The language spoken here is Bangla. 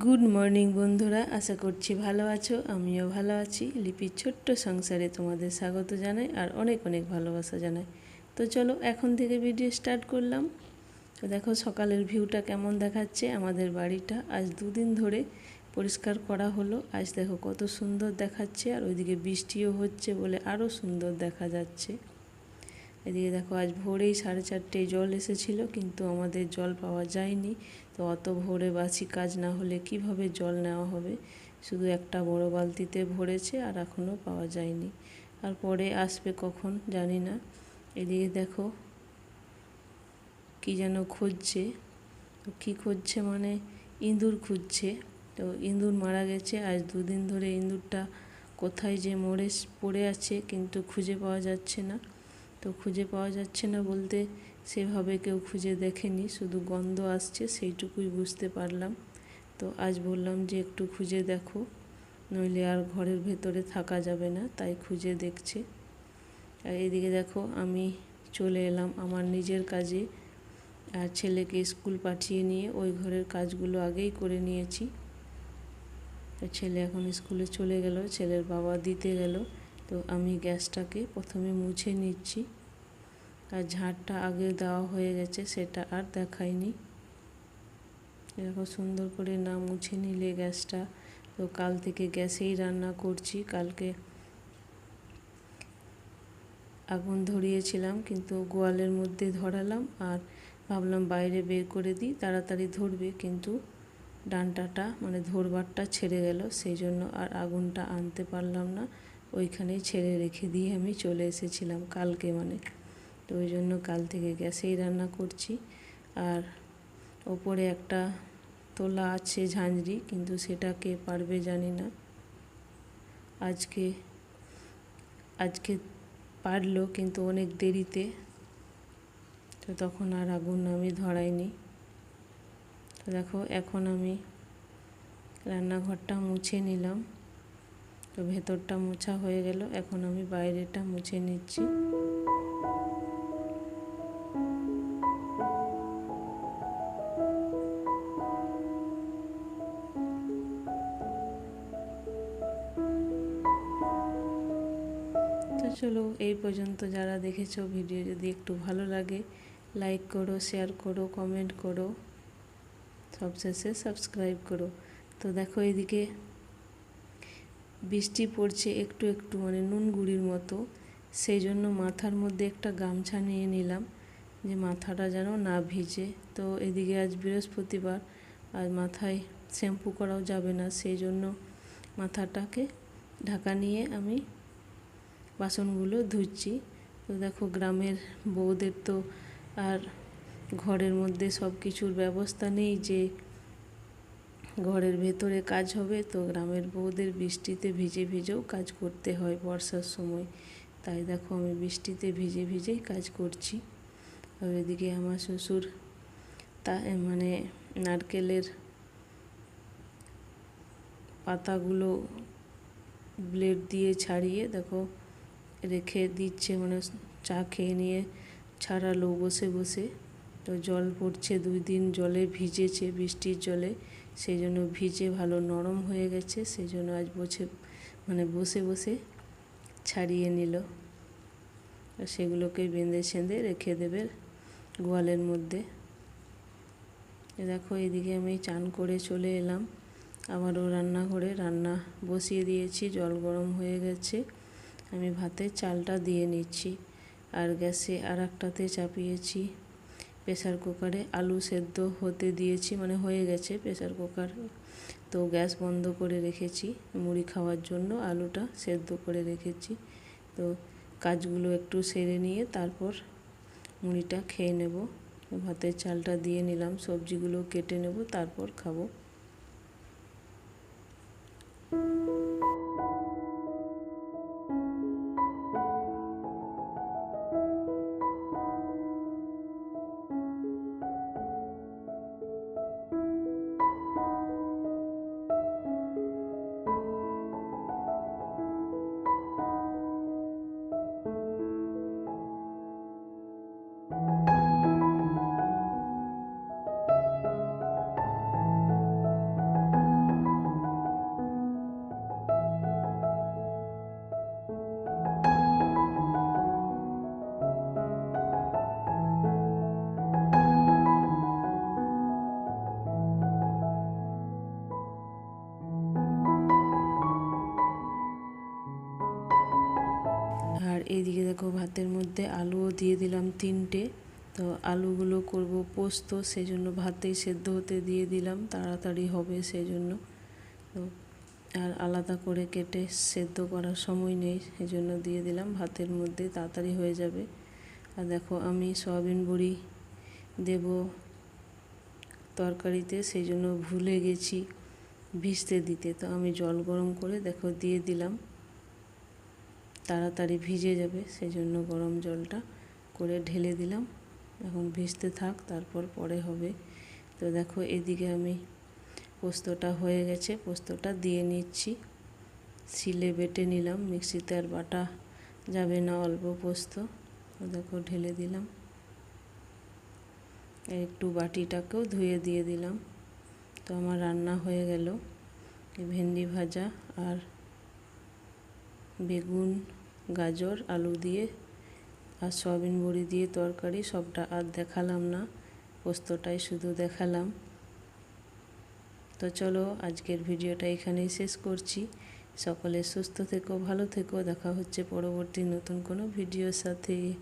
গুড মর্নিং বন্ধুরা, আশা করছি ভালো আছো। আমিও ভালো আছি। লিপির ছোট্ট সংসারে তোমাদের স্বাগত জানাই আর অনেক অনেক ভালোবাসা জানাই। তো চলো এখন থেকে ভিডিও স্টার্ট করলাম। তো দেখো সকালের ভিউটা কেমন দেখাচ্ছে। আমাদের বাড়িটা আজ দুদিন ধরে পরিষ্কার করা হলো। আজ দেখো কত সুন্দর দেখাচ্ছে, আর ওইদিকে বৃষ্টিও হচ্ছে বলে আরও সুন্দর দেখা যাচ্ছে। এদিকে দেখো আজ ভোরেই 4:30টায় জল এসেছিল, কিন্তু আমাদের জল পাওয়া যায়নি। তো অত ভোরে বাসি কাজ না হলে কিভাবে জল নেওয়া হবে। শুধু একটা বড় বালতিতে ভরেছে আর এখনও পাওয়া যায়নি। আর পরে আসবে কখন জানি না। এদিকে দেখো কি যেন খুঁজছে। তো কী খুঁজছে মানে ইঁদুর খুঁজছে। তো ইঁদুর মারা গেছে আজ দুদিন ধরে। ইঁদুরটা কোথায় যে মরে পড়ে আছে, কিন্তু খুঁজে পাওয়া যাচ্ছে না। তো খুঁজে পাওয়া যাচ্ছে না বলতে সেভাবে কেউ খুঁজে দেখেনি, শুধু গন্ধ আসছে সেইটুকুই বুঝতে পারলাম। তো আজ বললাম যে একটু খুঁজে দেখো, নইলে আর ঘরের ভেতরে থাকা যাবে না, তাই খুঁজে দেখছে। আর এদিকে দেখো আমি চলে এলাম আমার নিজের কাজে। আর ছেলেকে স্কুল পাঠিয়ে নিয়ে ওই ঘরের কাজগুলো আগেই করে নিয়েছি। ছেলে এখন স্কুলে চলে গেল, ছেলের বাবা দিতে গেল। তো আমি গ্যাসটাকে প্রথমে মুছে নিচ্ছি। আর ঝাড়টা আগে দেওয়া হয়ে গেছে, সেটা আর দেখাইনি। এরকম সুন্দর করে না মুছে নিলে গ্যাসটা। তো কাল থেকে গ্যাসেই রান্না করছি। কালকে আগুন ধরিয়েছিলাম, কিন্তু গোয়ালের মধ্যে ধরালাম আর ভাবলাম বাইরে বের করে দিই, তাড়াতাড়ি ধরবে, কিন্তু ডান্টাটা মানে ধরবারটা ছেড়ে গেল। সেই জন্য আর আগুনটা আনতে পারলাম না, ওইখানেই ছেড়ে রেখে দিয়ে আমি চলে এসেছিলাম কালকে মানে। তো ওই জন্য কাল থেকে গ্যাসেই রান্না করছি। আর ওপরে একটা তোলা আছে ঝাঁঝরি, কিন্তু সেটা কে পারবে জানি না। আজকে পারলো, কিন্তু অনেক দেরিতে। তো তখন আর আগুন আমি ধরাইনি। তো দেখো এখন আমি রান্নাঘরটা মুছে নিলাম। তো ভেতরটা মোছা হয়ে গেল, এখন আমি বাইরেটা মুছে নিচ্ছি। তো চলো এই পর্যন্ত যারা দেখেছো, ভিডিও যদি একটু ভালো লাগে লাইক করো, শেয়ার করো, কমেন্ট করো, সবশেষে সাবস্ক্রাইব করো। তো দেখো এদিকে বৃষ্টি পড়ছে একটু একটু, মানে নুন গুঁড়ির মতো। সেই জন্য মাথার মধ্যে একটা গামছা নিয়ে নিলাম, যে মাথাটা যেন না ভিজে। তো এদিকে আজ বৃহস্পতিবার, আর মাথায় শ্যাম্পু করাও যাবে না, সেই জন্য মাথাটাকে ঢাকা নিয়ে আমি বাসনগুলো ধুচ্ছি। তো দেখো গ্রামের বউদের তো আর ঘরের মধ্যে সব কিছুর ব্যবস্থা নেই যে ঘরের ভেতরে কাজ হবে। তো গ্রামের বউদের বৃষ্টিতে ভিজে ভিজেও কাজ করতে হয় বর্ষার সময়। তাই দেখো আমি বৃষ্টিতে ভিজে ভিজেই কাজ করছি। আর এদিকে আমার শ্বশুর মানে নারকেলের পাতাগুলো ব্লেড দিয়ে ছাড়িয়ে দেখো রেখে দিচ্ছে, মানে চা খেয়ে নিয়ে ছাড়ালো বসে বসে। তো জল পড়ছে, 2 দিন জলে ভিজেছে বৃষ্টির জলে, সেই জন্য ভিজে ভালো নরম হয়ে গেছে। সেই জন্য আজ বসে বসে ছাড়িয়ে নিল। আর সেগুলোকে বেঁধে ছেঁধে রেখে দেবে গোয়ালের মধ্যে। দেখো এদিকে আমি চান করে চলে এলাম আবারও রান্নাঘরে। রান্না বসিয়ে দিয়েছি, জল গরম হয়ে গেছে। আমি ভাতের চালটা দিয়ে নিচ্ছি। আর গ্যাসে আর একটাতে চাপিয়েছি প্রেসার কুকারে, আলু সেদ্ধ হতে দিয়েছি, মানে হয়ে গেছে প্রেসার কুকার। তো গ্যাস বন্ধ করে রেখেছি মুড়ি খাওয়ার জন্য, আলুটা সেদ্ধ করে রেখেছি। তো কাজগুলো একটু সেরে নিয়ে তারপর মুড়িটা খেয়ে নেব। ভাতের চালটা দিয়ে নিলাম, সবজিগুলো কেটে নেব, তারপর খাবো। আর এইদিকে দেখো ভাতের মধ্যে আলুও দিয়ে দিলাম 3টে। তো আলুগুলো করব পোস্ত, সেই জন্য ভাতেই সেদ্ধ হতে দিয়ে দিলাম, তাড়াতাড়ি হবে সেই জন্য। তো আর আলাদা করে কেটে সেদ্ধ করার সময় নেই, সেই জন্য দিয়ে দিলাম ভাতের মধ্যে, তাড়াতাড়ি হয়ে যাবে। আর দেখো আমি সয়াবিন বড়ি দেব তরকারিতে, সেই জন্য ভুলে গেছি ভিজতে দিতে। তো আমি জল গরম করে দেখো দিয়ে দিলাম, তাড়াতাড়ি ভিজে যাবে সেই জন্য গরম জলটা করে ঢেলে দিলাম। এখন ভিজতে থাক, তারপর পরে হবে। তো দেখো এদিকে আমি পোস্তটা হয়ে গেছে, পোস্তটা দিয়ে নিচ্ছি। শিলে বেটে নিলাম, মিক্সিতে আর বাটা যাবে না অল্প পোস্ত। দেখো ঢেলে দিলাম, একটু বাটিটাকেও ধুয়ে দিয়ে দিলাম। তো আমার রান্না হয়ে গেল। ভেন্ডি ভাজা আর বেগুন, গাজর, আলু দিয়ে আর সয়াবিন বড়ি দিয়ে তরকারি, সবটা আর দেখালাম না, পোস্তটাই শুধু দেখালাম। তো চলো আজকের ভিডিওটা এখানেই শেষ করছি। সকলে সুস্থ থেকো, ভালো থেকো, দেখা হচ্ছে পরবর্তী নতুন কোনো ভিডিওর সাথে।